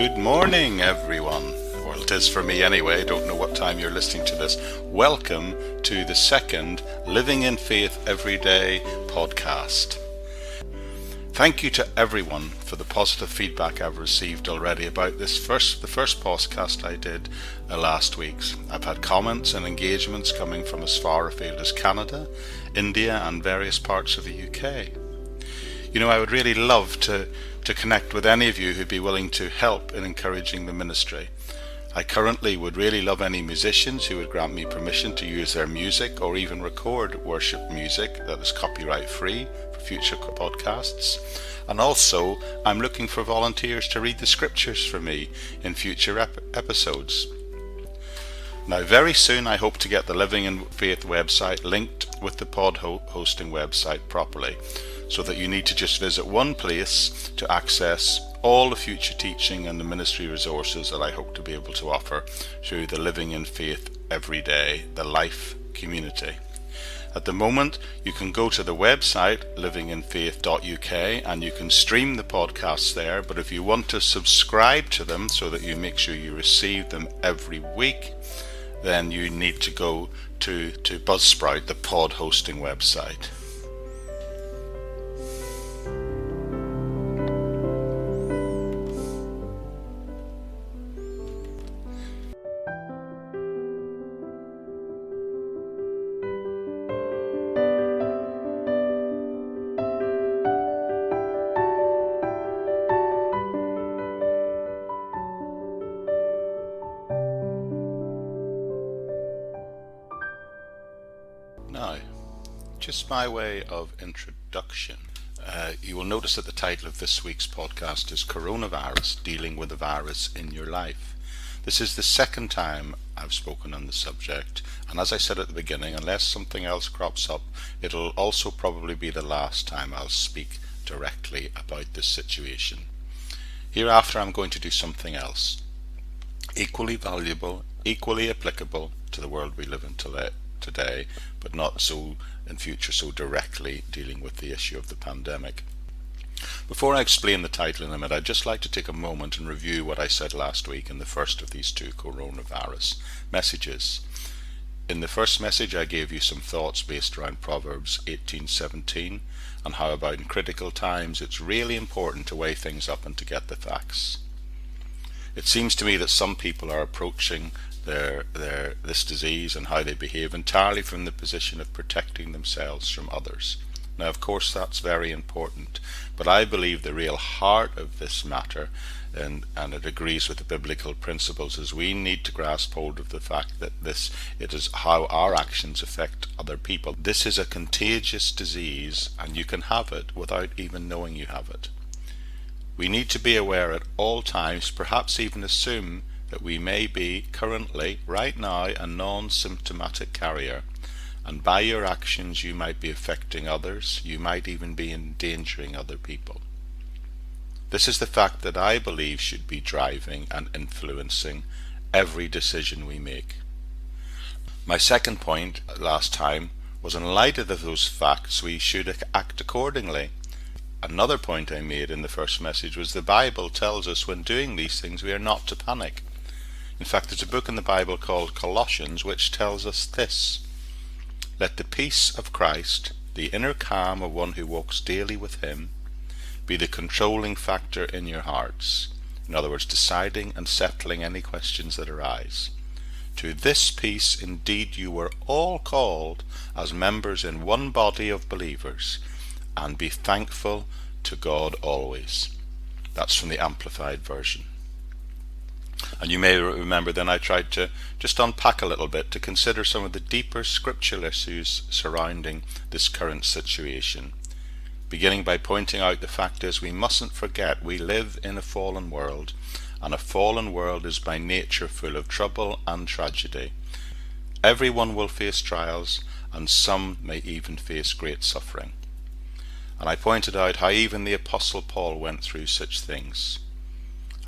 Good morning, everyone. Well, it is for me anyway. Don't know what time you're listening to this. Welcome to the second Living in Faith Everyday podcast. Thank you to everyone for the positive feedback I've received already about the first podcast I did last week. I've had comments and engagements coming from as far afield as Canada, India, and various parts of the UK. You know, I would really love to connect with any of you who'd be willing to help in encouraging the ministry. I currently would really love any musicians who would grant me permission to use their music or even record worship music that is copyright free for future podcasts. And also, I'm looking for volunteers to read the scriptures for me in future episodes. Now, very soon I hope to get the Living in Faith website linked with the pod hosting website properly, so that you need to just visit one place to access all the future teaching and the ministry resources that I hope to be able to offer through the Living in Faith Everyday, the Life community. At the moment, you can go to the website livinginfaith.uk and you can stream the podcasts there, but if you want to subscribe to them so that you make sure you receive them every week, then you need to go to Buzzsprout, the pod hosting website. Now, just by way of introduction, you will notice that the title of this week's podcast is Coronavirus, Dealing with the Virus in Your Life. This is the second time I've spoken on the subject, and as I said at the beginning, unless something else crops up, it'll also probably be the last time I'll speak directly about this situation. Hereafter I'm going to do something else, equally valuable, equally applicable to the world we live in today, but not so in future so directly dealing with the issue of the pandemic. Before I explain the title in a minute, I'd just like to take a moment and review what I said last week in the first of these two coronavirus messages. In the first message I gave you some thoughts based around Proverbs 18:17 and how about in critical times it's really important to weigh things up and to get the facts. It seems to me that some people are approaching this disease and how they behave entirely from the position of protecting themselves from others. Now, of course, that's very important, but I believe the real heart of this matter, and it agrees with the biblical principles, is we need to grasp hold of the fact that it is how our actions affect other people. This is a contagious disease, and you can have it without even knowing you have it. We need to be aware at all times, perhaps even assume that we may be currently, right now, a non-symptomatic carrier, and by your actions you might be affecting others, you might even be endangering other people. This is the fact that I believe should be driving and influencing every decision we make. My second point last time was, in light of those facts, we should act accordingly. Another point I made in the first message was the Bible tells us when doing these things we are not to panic. In fact, there's a book in the Bible called Colossians which tells us this: let the peace of Christ, the inner calm of one who walks daily with him, be the controlling factor in your hearts. In other words, deciding and settling any questions that arise. To this peace indeed you were all called as members in one body of believers, and be thankful to God always. That's from the Amplified Version. And you may remember then I tried to just unpack a little bit to consider some of the deeper scriptural issues surrounding this current situation, beginning by pointing out the fact is we mustn't forget we live in a fallen world, and a fallen world is by nature full of trouble and tragedy. Everyone will face trials, and some may even face great suffering. And I pointed out how even the Apostle Paul went through such things.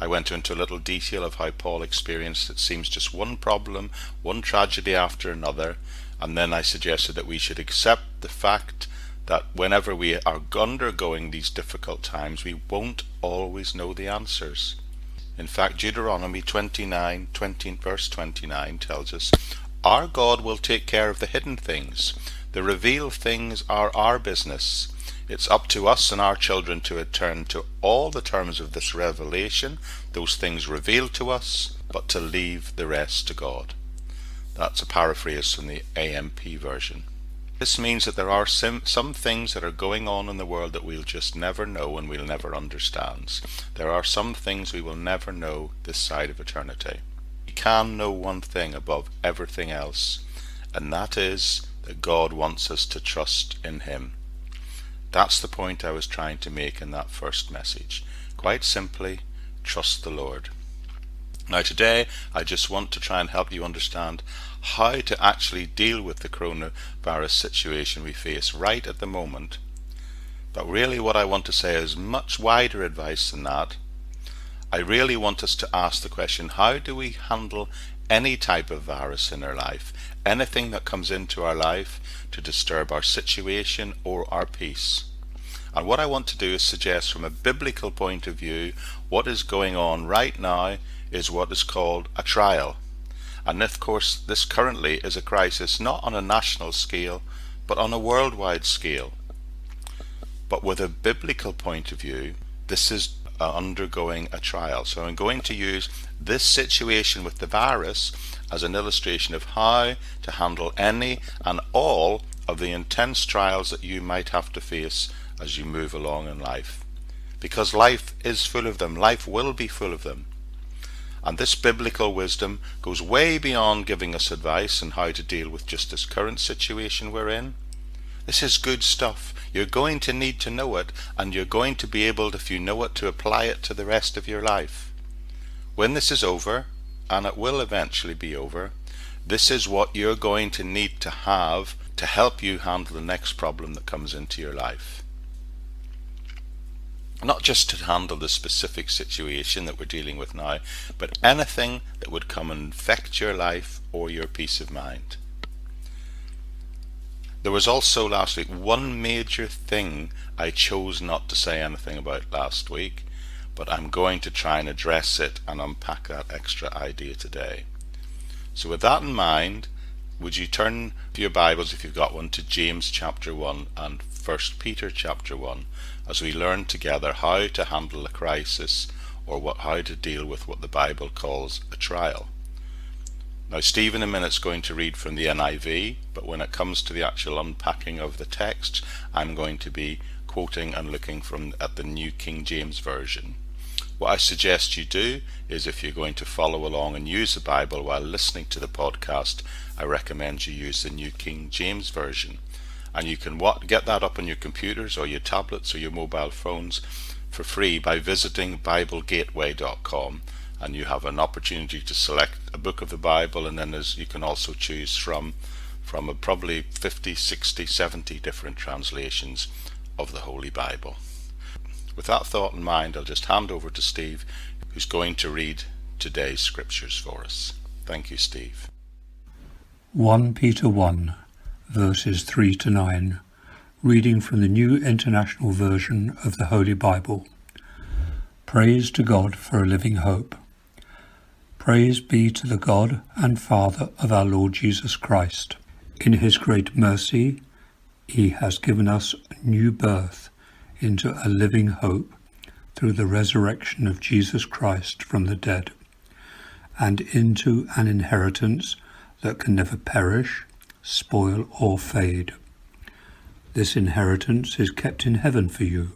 I went into a little detail of how Paul experienced, it seems, just one problem, one tragedy after another, and then I suggested that we should accept the fact that whenever we are undergoing these difficult times, we won't always know the answers. In fact, Deuteronomy 29, verse 29 tells us, our God will take care of the hidden things. The revealed things are our business. It's up to us and our children to attend to all the terms of this revelation, those things revealed to us, but to leave the rest to God. That's a paraphrase from the AMP version. This means that there are some things that are going on in the world that we'll just never know and we'll never understand. There are some things we will never know this side of eternity. We can know one thing above everything else, and that is that God wants us to trust in Him. That's the point I was trying to make in that first message. Quite simply, trust the Lord. Now today, I just want to try and help you understand how to actually deal with the coronavirus situation we face right at the moment. But really what I want to say is much wider advice than that. I really want us to ask the question, how do we handle any type of virus in our life? Anything that comes into our life to disturb our situation or our peace. And what I want to do is suggest from a biblical point of view, what is going on right now is what is called a trial. And of course, this currently is a crisis not on a national scale, but on a worldwide scale. But with a biblical point of view, this is undergoing a trial. So I'm going to use this situation with the virus as an illustration of how to handle any and all of the intense trials that you might have to face as you move along in life. Because life is full of them. Life will be full of them. And this biblical wisdom goes way beyond giving us advice on how to deal with just this current situation we're in. This is good stuff. You're going to need to know it, and you're going to be able, if you know it, to apply it to the rest of your life. When this is over, and it will eventually be over, this is what you're going to need to have to help you handle the next problem that comes into your life. Not just to handle the specific situation that we're dealing with now, but anything that would come and infect your life or your peace of mind. There was also last week one major thing I chose not to say anything about last week, but I'm going to try and address it and unpack that extra idea today. So with that in mind, would you turn to your Bibles, if you've got one, to James chapter 1 and 1 Peter chapter 1, as we learn together how to handle a crisis, or how to deal with what the Bible calls a trial. Now Steve in a minute is going to read from the NIV, but when it comes to the actual unpacking of the text, I'm going to be quoting and looking at the New King James Version. What I suggest you do is, if you're going to follow along and use the Bible while listening to the podcast, I recommend you use the New King James Version. And you can get that up on your computers or your tablets or your mobile phones for free by visiting BibleGateway.com, and you have an opportunity to select a book of the Bible, and then you can also choose from probably 50, 60, 70 different translations of the Holy Bible. With that thought in mind, I'll just hand over to Steve, who's going to read today's scriptures for us. Thank you, Steve. 1 Peter 1, verses 3 to 9, reading from the New International Version of the Holy Bible. Praise to God for a living hope. Praise be to the God and Father of our Lord Jesus Christ. In his great mercy, he has given us a new birth into a living hope through the resurrection of Jesus Christ from the dead, and into an inheritance that can never perish, spoil, or fade. This inheritance is kept in heaven for you,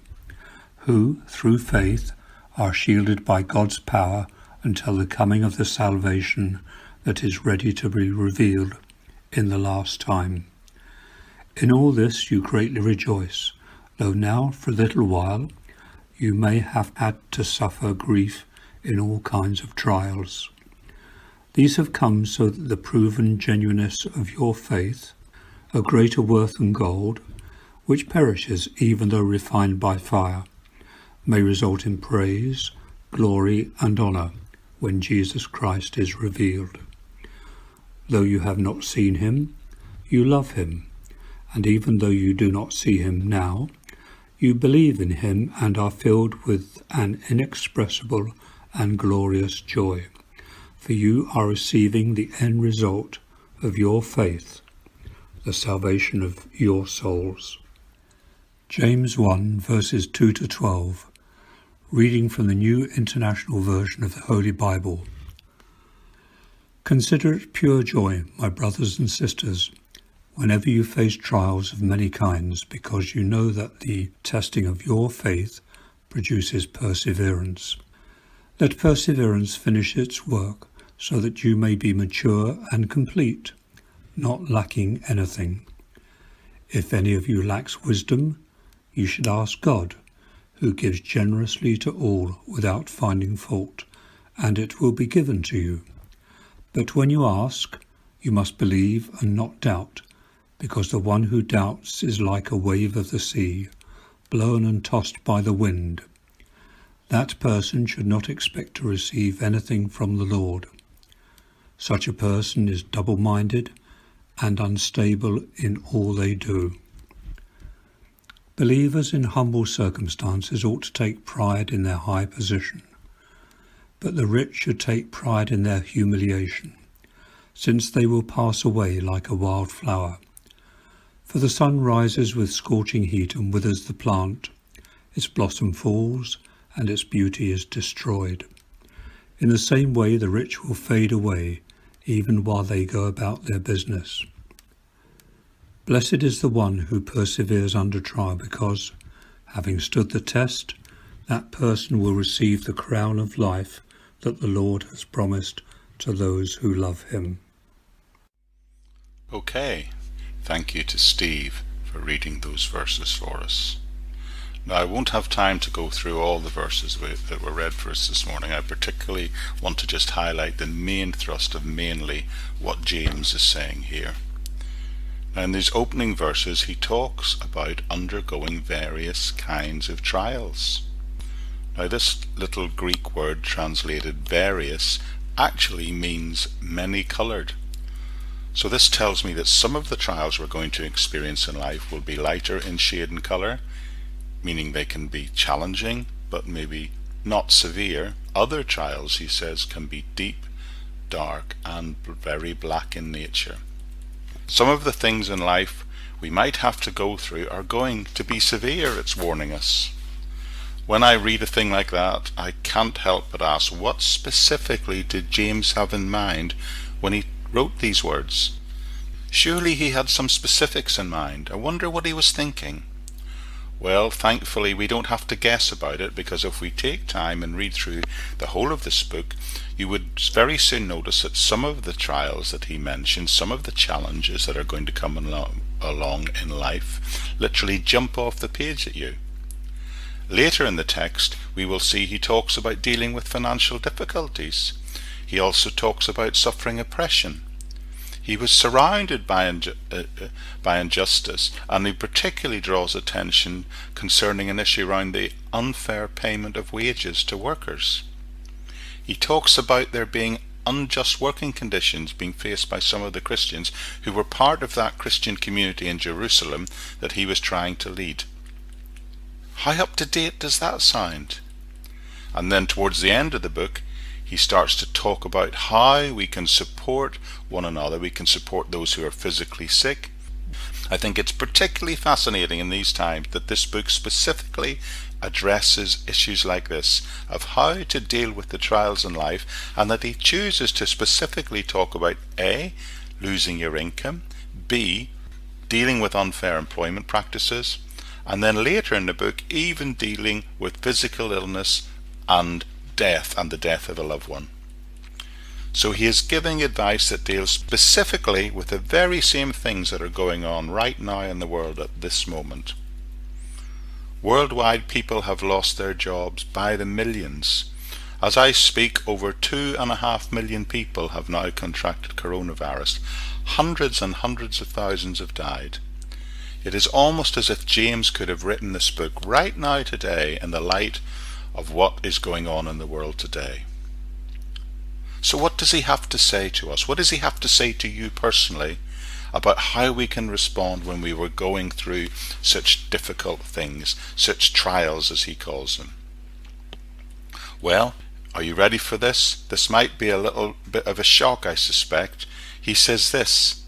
who, through faith, are shielded by God's power until the coming of the salvation that is ready to be revealed in the last time. In all this you greatly rejoice, though now for a little while you may have had to suffer grief in all kinds of trials. These have come so that the proven genuineness of your faith, of greater worth than gold, which perishes even though refined by fire, may result in praise, glory, and honour when Jesus Christ is revealed. Though you have not seen him, you love him, and even though you do not see him now, you believe in him and are filled with an inexpressible and glorious joy, for you are receiving the end result of your faith, the salvation of your souls. James 1 verses 2 to 12, reading from the New International Version of the Holy Bible. Consider it pure joy, my brothers and sisters, whenever you face trials of many kinds, because you know that the testing of your faith produces perseverance. Let perseverance finish its work, so that you may be mature and complete, not lacking anything. If any of you lacks wisdom, you should ask God, who gives generously to all without finding fault, and it will be given to you. But when you ask, you must believe and not doubt, because the one who doubts is like a wave of the sea, blown and tossed by the wind. That person should not expect to receive anything from the Lord. Such a person is double-minded and unstable in all they do. Believers in humble circumstances ought to take pride in their high position, but the rich should take pride in their humiliation, since they will pass away like a wild flower. For the sun rises with scorching heat and withers the plant, its blossom falls, and its beauty is destroyed. In the same way the rich will fade away, even while they go about their business. Blessed is the one who perseveres under trial, because, having stood the test, that person will receive the crown of life that the Lord has promised to those who love him. Okay, thank you to Steve for reading those verses for us. Now, I won't have time to go through all the verses that were read for us this morning. I particularly want to just highlight the main thrust of mainly what James is saying here. Now, in these opening verses, he talks about undergoing various kinds of trials. Now, this little Greek word translated various actually means many-coloured. So this tells me that some of the trials we're going to experience in life will be lighter in shade and colour, meaning they can be challenging, but maybe not severe. Other trials, he says, can be deep, dark, and very black in nature. Some of the things in life we might have to go through are going to be severe, it's warning us. When I read a thing like that, I can't help but ask, what specifically did James have in mind when he wrote these words? Surely he had some specifics in mind. I wonder what he was thinking. Well, thankfully we don't have to guess about it, because if we take time and read through the whole of this book, you would very soon notice that some of the trials that he mentions, some of the challenges that are going to come along in life, literally jump off the page at you. Later in the text, we will see he talks about dealing with financial difficulties. He also talks about suffering oppression. He was surrounded by injustice, and he particularly draws attention concerning an issue around the unfair payment of wages to workers. He talks about there being unjust working conditions being faced by some of the Christians who were part of that Christian community in Jerusalem that he was trying to lead. How up to date does that sound? And then towards the end of the book, he starts to talk about how we can support one another. We can support those who are physically sick. I think it's particularly fascinating in these times that this book specifically addresses issues like this, of how to deal with the trials in life, and that he chooses to specifically talk about A, losing your income, B, dealing with unfair employment practices, and then later in the book even dealing with physical illness and death, and the death of a loved one. So he is giving advice that deals specifically with the very same things that are going on right now in the world at this moment. Worldwide, people have lost their jobs by the millions. As I speak, over 2.5 million people have now contracted coronavirus. Hundreds and hundreds of thousands have died. It is almost as if James could have written this book right now today in the light of what is going on in the world today. So what does he have to say to us? What does he have to say to you personally about how we can respond when we were going through such difficult things, such trials as he calls them? Well, Are you ready for this? This might be a little bit of a shock, I suspect. He says this: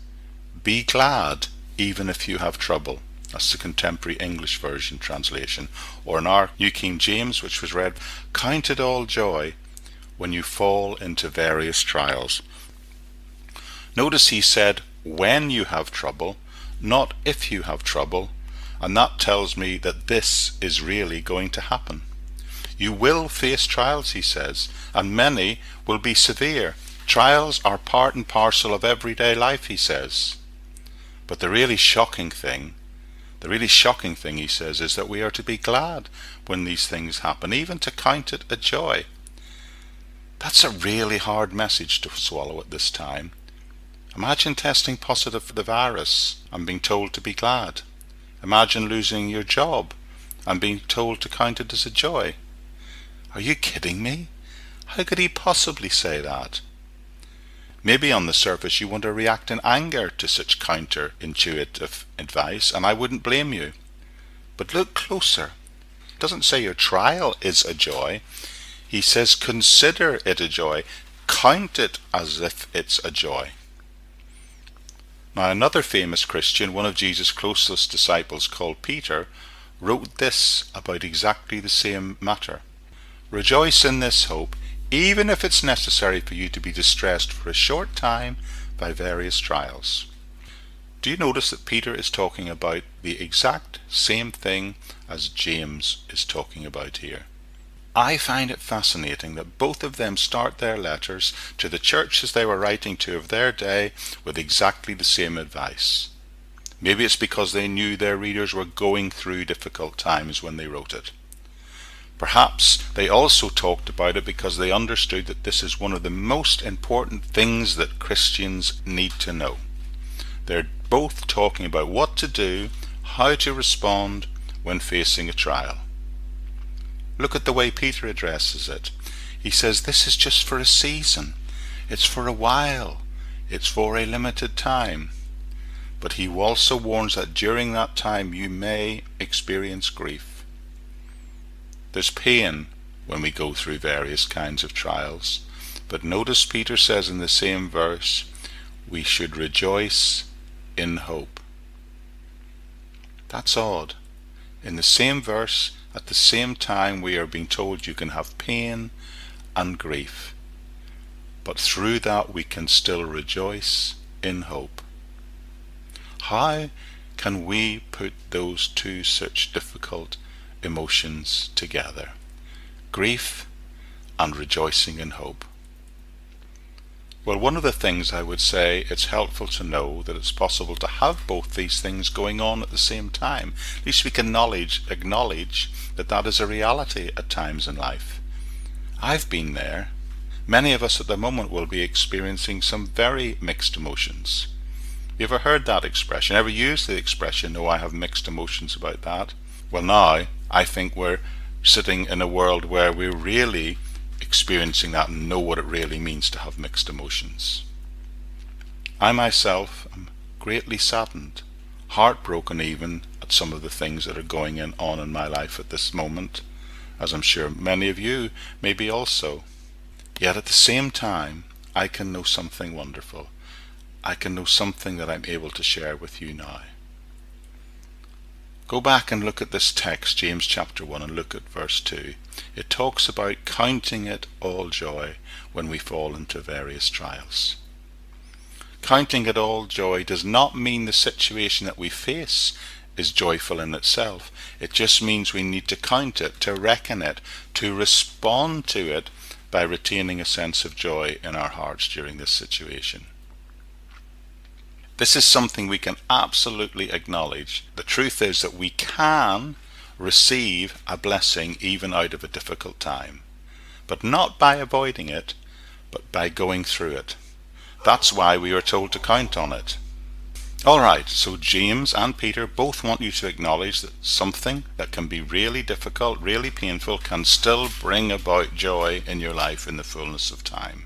be glad even if you have trouble. That's the contemporary English version translation. Or in our New King James, which was read, count it all joy when you fall into various trials. Notice he said when you have trouble, not if you have trouble, and that tells me that this is really going to happen. You will face trials, he says, and many will be severe. Trials are part and parcel of everyday life, he says. But the really shocking thing, he says, is that we are to be glad when these things happen, even to count it a joy. That's a really hard message to swallow at this time. Imagine testing positive for the virus and being told to be glad. Imagine losing your job and being told to count it as a joy. Are you kidding me? How could he possibly say that? Maybe on the surface you want to react in anger to such counterintuitive advice, and I wouldn't blame you. But look closer. It doesn't say your trial is a joy. He says consider it a joy. Count it as if it's a joy. Now another famous Christian, one of Jesus' closest disciples called Peter, wrote this about exactly the same matter. Rejoice in this hope, even if it's necessary for you to be distressed for a short time by various trials. Do you notice that Peter is talking about the exact same thing as James is talking about here? I find it fascinating that both of them start their letters to the churches they were writing to of their day with exactly the same advice. Maybe it's because they knew their readers were going through difficult times when they wrote it. Perhaps they also talked about it because they understood that this is one of the most important things that Christians need to know. They're both talking about what to do, how to respond when facing a trial. Look at the way Peter addresses it. He says this is just for a season. It's for a while. It's for a limited time. But he also warns that during that time you may experience grief. There's pain when we go through various kinds of trials. But notice Peter says in the same verse, we should rejoice in hope. That's odd. In the same verse, at the same time, we are being told you can have pain and grief. But through that we can still rejoice in hope. How can we put those two such difficult emotions together? Grief and rejoicing in hope. Well, one of the things I would say, it's helpful to know that it's possible to have both these things going on at the same time. At least we can acknowledge that that is a reality at times in life. I've been there. Many of us at the moment will be experiencing some very mixed emotions. You ever heard that expression? Ever used the expression, "Oh, I have mixed emotions about that"? Well, now I think we're sitting in a world where we're really experiencing that and know what it really means to have mixed emotions. I myself am greatly saddened, heartbroken even, at some of the things that are going on in my life at this moment, as I'm sure many of you may be also. Yet at the same time, I can know something wonderful. I can know something that I'm able to share with you now. Go back and look at this text, James chapter 1, and look at verse 2. It talks about counting it all joy when we fall into various trials. Counting it all joy does not mean the situation that we face is joyful in itself. It just means we need to count it, to reckon it, to respond to it by retaining a sense of joy in our hearts during this situation. This is something we can absolutely acknowledge. The truth is that we can receive a blessing even out of a difficult time, but not by avoiding it, but by going through it. That's why we are told to count on it. Alright, so James and Peter both want you to acknowledge that something that can be really difficult, really painful, can still bring about joy in your life in the fullness of time.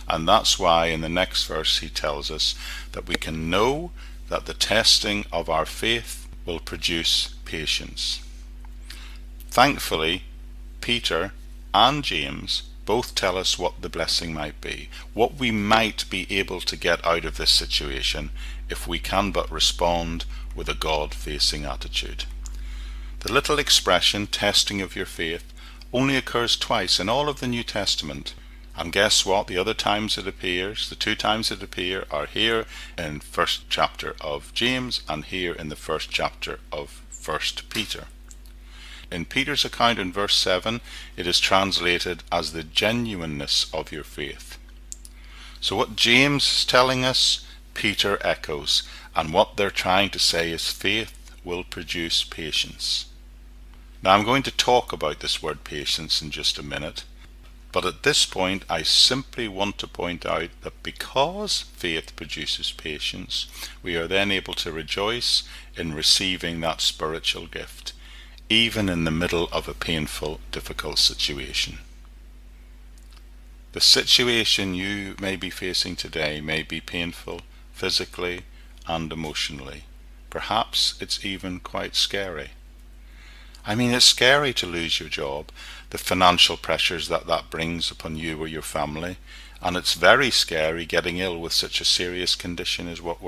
And that's why in the next verse he tells us that we can know that the testing of our faith will produce patience. Thankfully, Peter and James Both tell us what the blessing might be, what we might be able to get out of this situation if we can but respond with a God-facing attitude. The little expression, testing of your faith, only occurs twice in all of the New Testament. And guess what? The other times it appears, the two times it appears, are here in first chapter of James and here in the first chapter of 1 Peter. In Peter's account in verse 7, it is translated as the genuineness of your faith. So what James is telling us, Peter echoes, and what they're trying to say is faith will produce patience. Now I'm going to talk about this word patience in just a minute, but at this point I simply want to point out that because faith produces patience, we are then able to rejoice in receiving that spiritual gift, even in the middle of a painful, difficult situation. The situation you may be facing today may be painful physically and emotionally. Perhaps it's even quite scary. I mean, it's scary to lose your job, the financial pressures that brings upon you or your family, and it's very scary getting ill with such a serious condition as what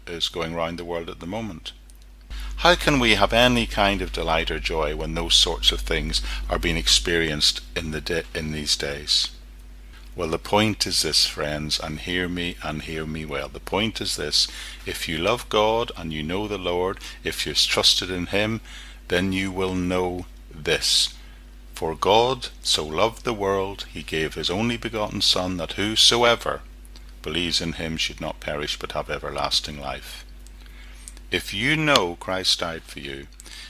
is going around the world at the moment. How can we have any kind of delight or joy when those sorts of things are being experienced in these days? Well, the point is this, friends, and hear me well. The point is this: if you love God and you know the Lord, if you've trusted in Him, then you will know this. For God so loved the world, He gave His only begotten Son, that whosoever believes in Him should not perish but have everlasting life. If you know Christ died for you,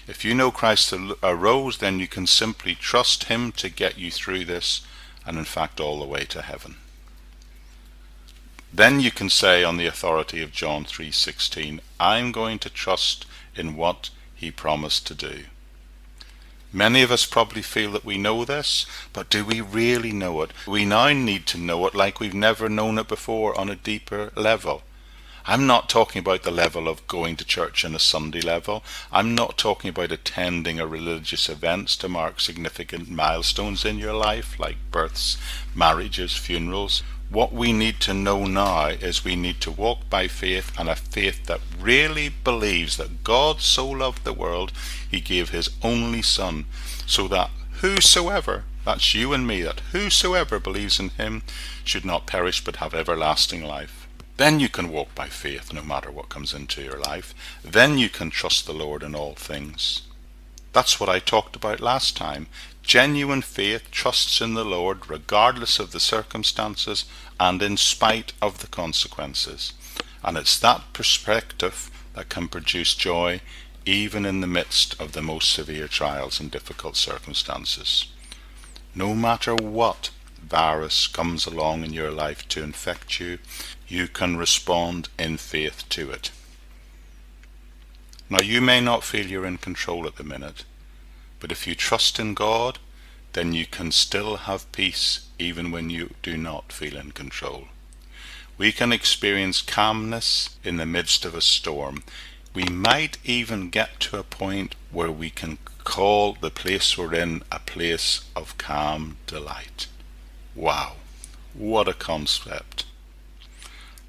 if you know Christ arose, then you can simply trust Him to get you through this, and in fact all the way to heaven. Then you can say, on the authority of John 3:16, I'm going to trust in what He promised to do. Many of us probably feel that we know this, but do we really know it? We now need to know it like we've never known it before, on a deeper level. I'm not talking about the level of going to church on a Sunday level. I'm not talking about attending a religious events to mark significant milestones in your life, like births, marriages, funerals. What we need to know now is we need to walk by faith, and a faith that really believes that God so loved the world, He gave His only Son, so that whosoever, that's you and me, that whosoever believes in Him should not perish but have everlasting life. Then you can walk by faith no matter what comes into your life. Then you can trust the Lord in all things. That's what I talked about last time. Genuine faith trusts in the Lord regardless of the circumstances and in spite of the consequences. And it's that perspective that can produce joy even in the midst of the most severe trials and difficult circumstances. No matter what virus comes along in your life to infect you, you can respond in faith to it. Now, you may not feel you're in control at the minute, but if you trust in God, then you can still have peace even when you do not feel in control. We can experience calmness in the midst of a storm. We might even get to a point where we can call the place we're in a place of calm delight. Wow, what a concept.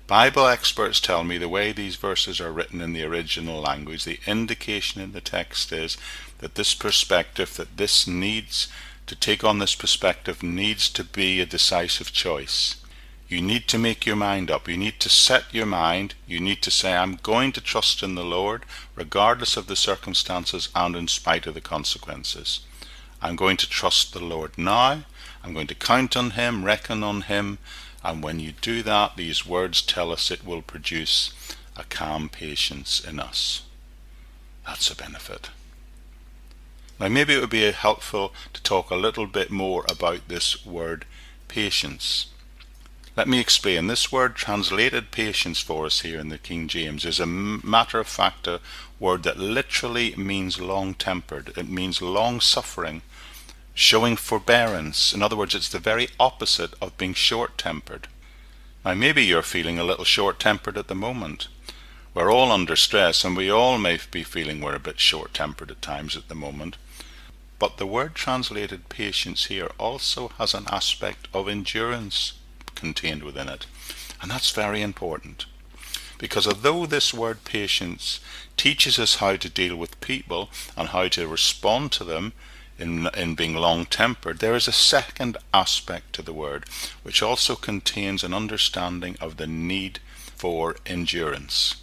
Bible experts tell me the way these verses are written in the original language, the indication in the text is that this perspective, that this needs to take on this perspective, needs to be a decisive choice. You need to make your mind up. You need to set your mind. You need to say, I'm going to trust in the Lord regardless of the circumstances and in spite of the consequences. I'm going to trust the Lord now. I'm going to count on Him, reckon on Him. And when you do that, these words tell us it will produce a calm patience in us. That's a benefit. Now, maybe it would be helpful to talk a little bit more about this word patience. Let me explain. This word translated patience for us here in the King James is a matter-of-fact word that literally means long-tempered. It means long-suffering, showing forbearance. In other words, it's the very opposite of being short-tempered. Now, maybe you're feeling a little short-tempered at the moment. We're all under stress, and we all may be feeling we're a bit short-tempered at times at the moment. But the word translated patience here also has an aspect of endurance contained within it. And that's very important. Because although this word patience teaches us how to deal with people and how to respond to them in being long-tempered, there is a second aspect to the word, which also contains an understanding of the need for endurance.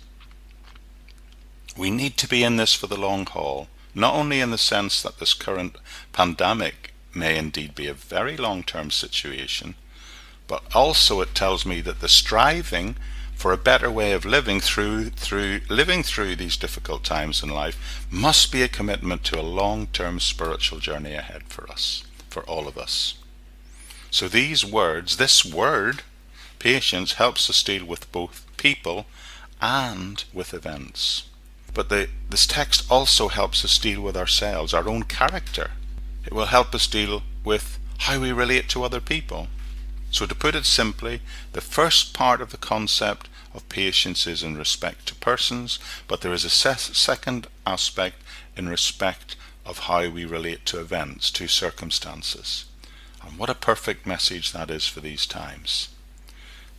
We need to be in this for the long haul, not only in the sense that this current pandemic may indeed be a very long-term situation, but also it tells me that the striving for a better way of living through these difficult times in life must be a commitment to a long-term spiritual journey ahead for us, for all of us. So this word, patience, helps us deal with both people and with events. But this text also helps us deal with ourselves, our own character. It will help us deal with how we relate to other people. So to put it simply, the first part of the concept of patience is in respect to persons, but there is a second aspect in respect of how we relate to events, to circumstances. And what a perfect message that is for these times.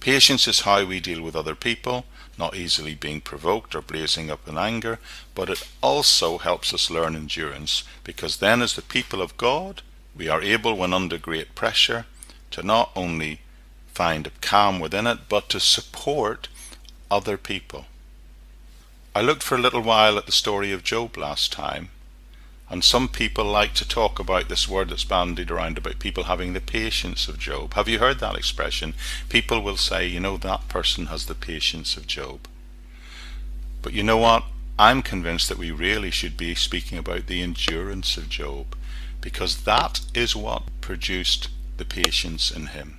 Patience is how we deal with other people, not easily being provoked or blazing up in anger, but it also helps us learn endurance, because then as the people of God, we are able, when under great pressure, to not only find a calm within it, but to support other people. I looked for a little while at the story of Job last time, and some people like to talk about this word that's bandied around about people having the patience of Job. Have you heard that expression? People will say, that person has the patience of Job. But you know what? I'm convinced that we really should be speaking about the endurance of Job, because that is what produced the patience in him.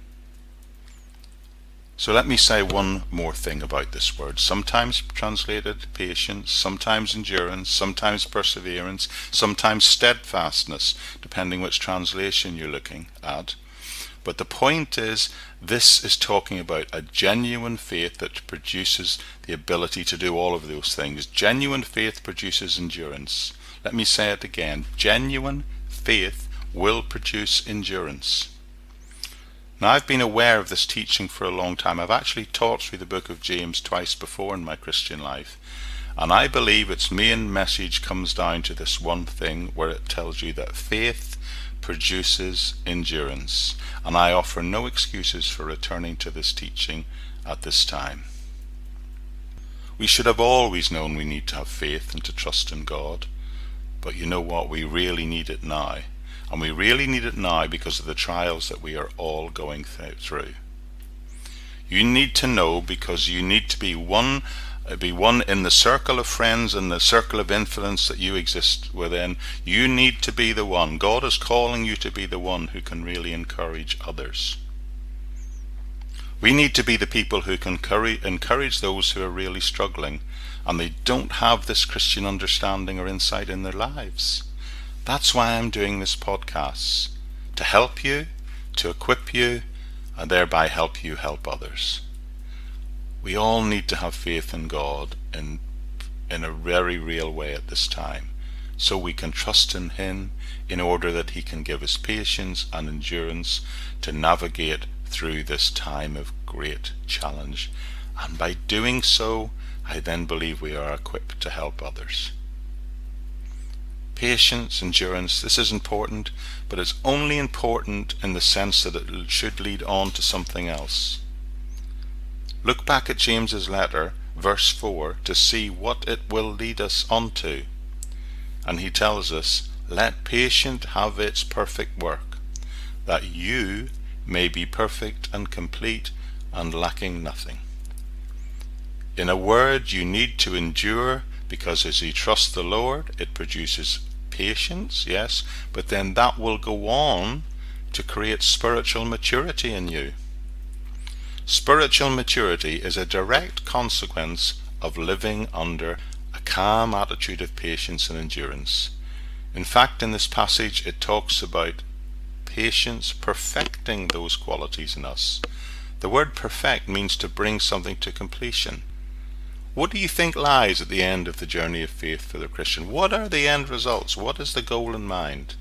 So let me say one more thing about this word. Sometimes translated patience, sometimes endurance, sometimes perseverance, sometimes steadfastness, depending which translation you're looking at. But the point is, this is talking about a genuine faith that produces the ability to do all of those things. Genuine faith produces endurance. Let me say it again. Genuine faith will produce endurance. Now, I've been aware of this teaching for a long time. I've actually taught through the book of James twice before in my Christian life. And I believe its main message comes down to this one thing, where it tells you that faith produces endurance. And I offer no excuses for returning to this teaching at this time. We should have always known we need to have faith and to trust in God. But you know what? We really need it now. And we really need it now because of the trials that we are all going through. You need to know, because you need to be one in the circle of friends and the circle of influence that you exist within. You need to be the one. God is calling you to be the one who can really encourage others. We need to be the people who can encourage those who are really struggling and they don't have this Christian understanding or insight in their lives. That's why I'm doing this podcast, to help you, to equip you, and thereby help you help others. We all need to have faith in God in a very real way at this time, so we can trust in Him in order that He can give us patience and endurance to navigate through this time of great challenge. And by doing so, I then believe we are equipped to help others. Patience, endurance, this is important, but it's only important in the sense that it should lead on to something else. Look back at James's letter, verse 4, to see what it will lead us on to. And he tells us, "Let patience have its perfect work, that you may be perfect and complete and lacking nothing." In a word, you need to endure, because as you trust the Lord, it produces patience, yes, but then that will go on to create spiritual maturity in you. Spiritual maturity is a direct consequence of living under a calm attitude of patience and endurance. In fact, in this passage, it talks about patience perfecting those qualities in us. The word perfect means to bring something to completion. What do you think lies at the end of the journey of faith for the Christian? What are the end results? What is the goal in mind?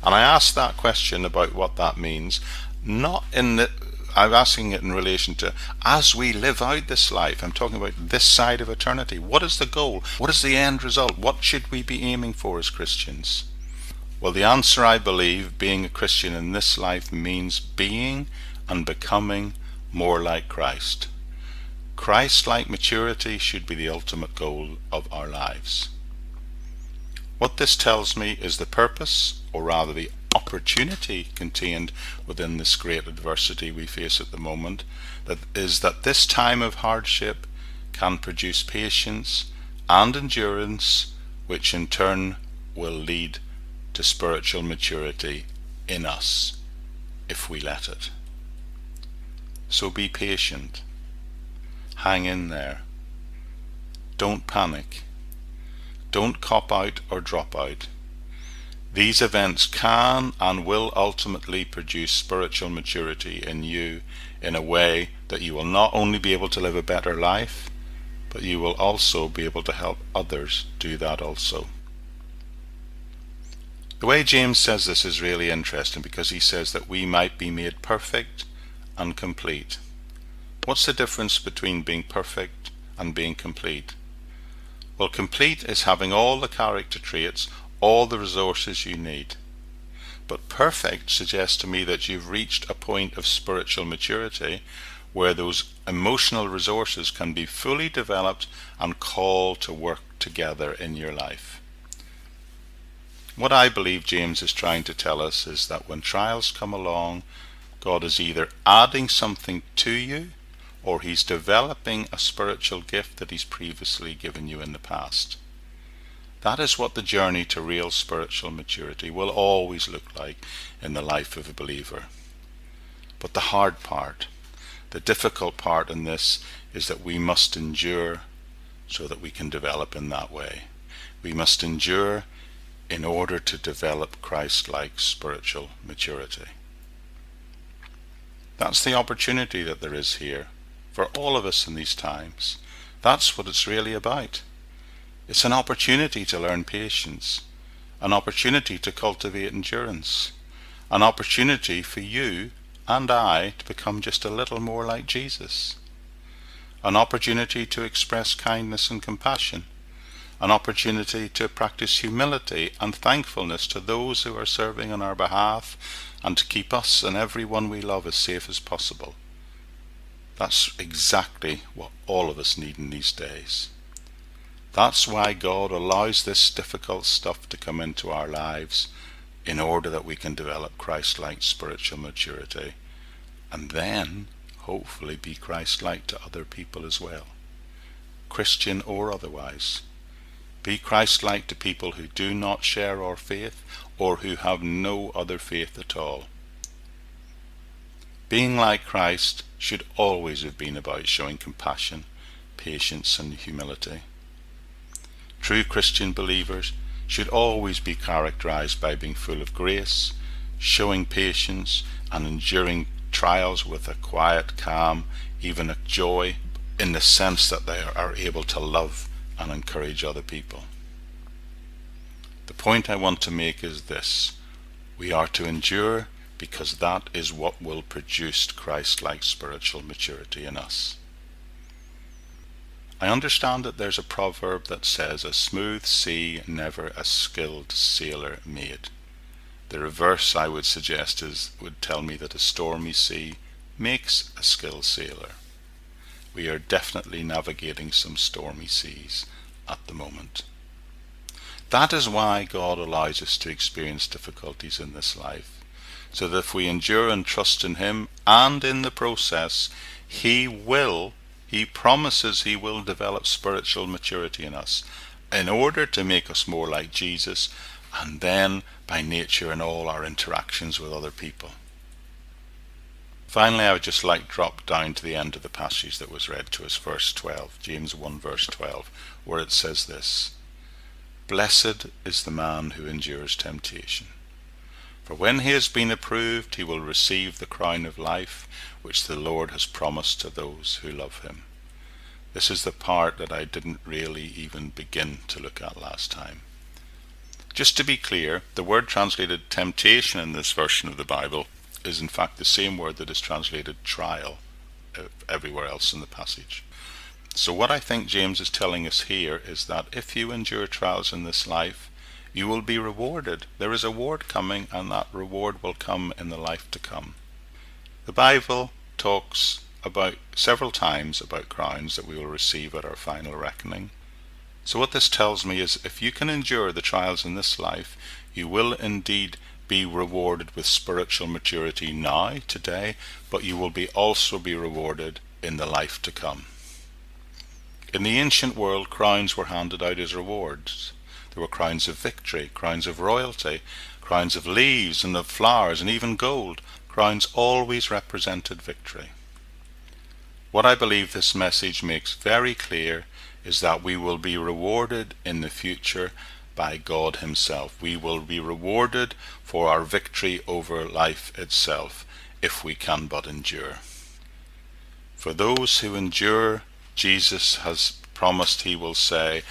And I ask that question about what that means, not in the I'm asking it in relation to as we live out this life. I'm talking about this side of eternity. What is the goal? What is the end result? What should we be aiming for as Christians? Well, the answer, I believe, being a Christian in this life means being and becoming more like Christ. Christ-like maturity should be the ultimate goal of our lives. What this tells me is the purpose, or rather the opportunity contained within this great adversity we face at the moment, that this time of hardship can produce patience and endurance, which in turn will lead to spiritual maturity in us, if we let it. So be patient. Hang in there. Don't panic. Don't cop out or drop out. These events can and will ultimately produce spiritual maturity in you in a way that you will not only be able to live a better life, but you will also be able to help others do that also. The way James says this is really interesting, because he says that we might be made perfect and complete. What's the difference between being perfect and being complete? Well, complete is having all the character traits, all the resources you need. But perfect suggests to me that you've reached a point of spiritual maturity where those emotional resources can be fully developed and called to work together in your life. What I believe James is trying to tell us is that when trials come along, God is either adding something to you, or he's developing a spiritual gift that he's previously given you in the past. That is what the journey to real spiritual maturity will always look like in the life of a believer. But the hard part, the difficult part in this, is that we must endure so that we can develop in that way. We must endure in order to develop Christ-like spiritual maturity. That's the opportunity that there is here for all of us in these times. That's what it's really about. It's an opportunity to learn patience, an opportunity to cultivate endurance, an opportunity for you and I to become just a little more like Jesus, an opportunity to express kindness and compassion, an opportunity to practice humility and thankfulness to those who are serving on our behalf, and to keep us and everyone we love as safe as possible. That's exactly what all of us need in these days. That's why God allows this difficult stuff to come into our lives, in order that we can develop Christ-like spiritual maturity, and then hopefully be Christ-like to other people as well, Christian or otherwise. Be Christ-like to people who do not share our faith, or who have no other faith at all. Being like Christ should always have been about showing compassion, patience, and humility. True Christian believers should always be characterized by being full of grace, showing patience, and enduring trials with a quiet calm, even a joy, in the sense that they are able to love and encourage other people. The point I want to make is this: we are to endure because that is what will produce Christ-like spiritual maturity in us. I understand that there's a proverb that says, "A smooth sea never a skilled sailor made." The reverse, I would suggest, would tell me that a stormy sea makes a skilled sailor. We are definitely navigating some stormy seas at the moment. That is why God allows us to experience difficulties in this life, so that if we endure and trust in him, and in the process, he promises he will develop spiritual maturity in us, in order to make us more like Jesus, and then by nature in all our interactions with other people. Finally, I would just like to drop down to the end of the passage that was read to us, verse 12, James 1 verse 12, where it says this: "Blessed is the man who endures temptation, for when he has been approved, he will receive the crown of life which the Lord has promised to those who love him." This is the part that I didn't really even begin to look at last time. Just to be clear, the word translated temptation in this version of the Bible is in fact the same word that is translated trial everywhere else in the passage. So what I think James is telling us here is that if you endure trials in this life, you will be rewarded. There is a reward coming, and that reward will come in the life to come. The Bible talks about several times about crowns that we will receive at our final reckoning. So what this tells me is if you can endure the trials in this life, you will indeed be rewarded with spiritual maturity now, today, but you will also be rewarded in the life to come. In the ancient world, crowns were handed out as rewards. There were crowns of victory, crowns of royalty, crowns of leaves and of flowers, and even gold. Crowns always represented victory. What I believe this message makes very clear is that we will be rewarded in the future by God himself. We will be rewarded for our victory over life itself, if we can but endure. For those who endure, Jesus has promised he will say,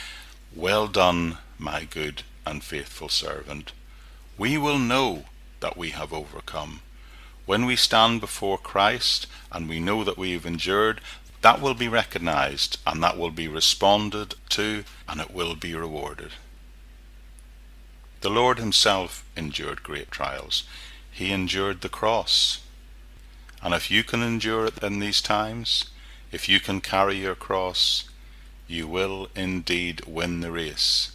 "Well done, my good and faithful servant." We will know that we have overcome. When we stand before Christ and we know that we have endured, that will be recognized and that will be responded to, and it will be rewarded. The Lord himself endured great trials. He endured the cross. And if you can endure it in these times, if you can carry your cross, you will indeed win the race.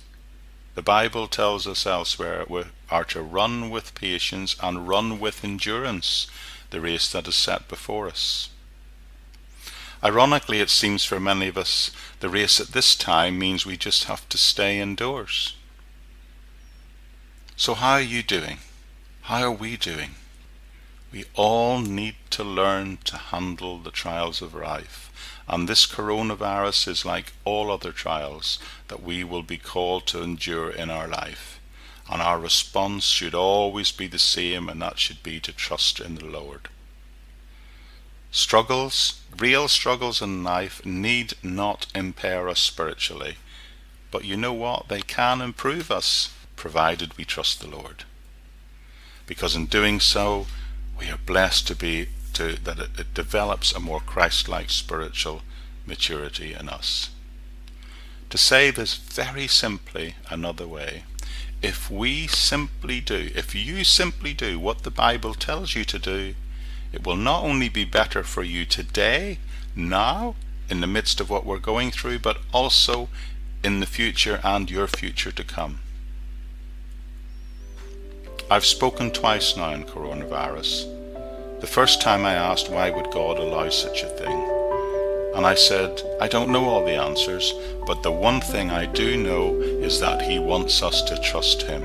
The Bible tells us elsewhere we are to run with patience and run with endurance the race that is set before us. Ironically, it seems for many of us, the race at this time means we just have to stay indoors. So how are you doing? How are we doing? We all need to learn to handle the trials of life. And this coronavirus is like all other trials that we will be called to endure in our life. And our response should always be the same, and that should be to trust in the Lord. Struggles, real struggles in life, need not impair us spiritually. But you know what? They can improve us, provided we trust the Lord. Because in doing so, we are blessed that it develops a more Christ-like spiritual maturity in us. To say this very simply another way, if you simply do what the Bible tells you to do, it will not only be better for you today, now, in the midst of what we're going through, but also in the future and your future to come. I've spoken twice now on coronavirus. The first time I asked why would God allow such a thing, and I said I don't know all the answers, but the one thing I do know is that he wants us to trust him,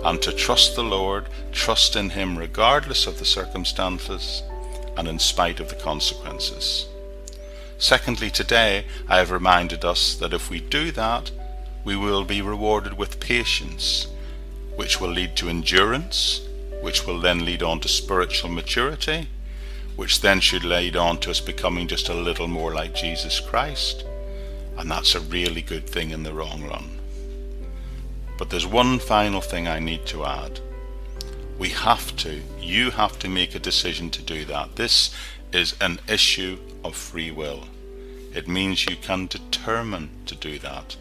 and to trust the Lord, trust in him regardless of the circumstances and in spite of the consequences. Secondly, today I have reminded us that if we do that, we will be rewarded with patience, which will lead to endurance, which will then lead on to spiritual maturity, which then should lead on to us becoming just a little more like Jesus Christ. And that's a really good thing in the long run. But there's one final thing I need to add. You have to make a decision to do that. This is an issue of free will. It means you can determine to do that.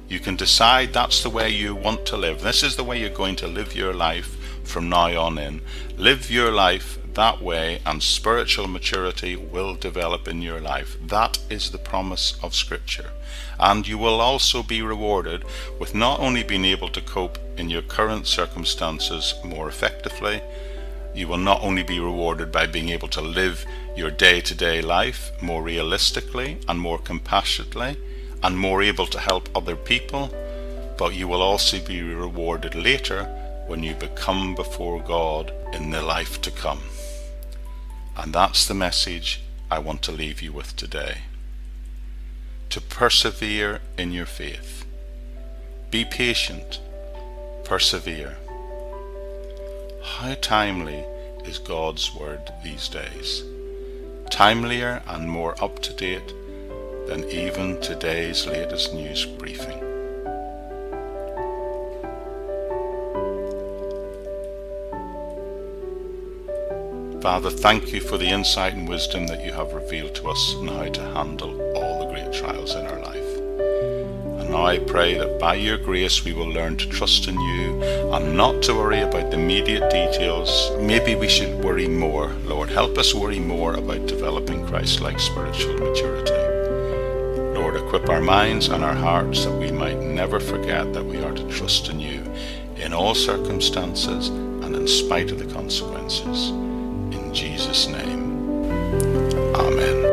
You can decide that's the way you want to live. This is the way you're going to live your life from now on in. Live your life that way, and spiritual maturity will develop in your life. That is the promise of Scripture. And you will also be rewarded with not only being able to cope in your current circumstances more effectively, you will not only be rewarded by being able to live your day-to-day life more realistically and more compassionately and more able to help other people, but you will also be rewarded later when you become before God in the life to come. And that's the message I want to leave you with today. To persevere in your faith. Be patient. Persevere. How timely is God's word these days? Timelier and more up to date than even today's latest news briefing. Father, thank you for the insight and wisdom that you have revealed to us on how to handle all the great trials in our life. And now I pray that by your grace we will learn to trust in you and not to worry about the immediate details. Maybe we should worry more. Lord, help us worry more about developing Christ-like spiritual maturity. Lord, equip our minds and our hearts that we might never forget that we are to trust in you in all circumstances and in spite of the consequences. In Jesus' name, Amen.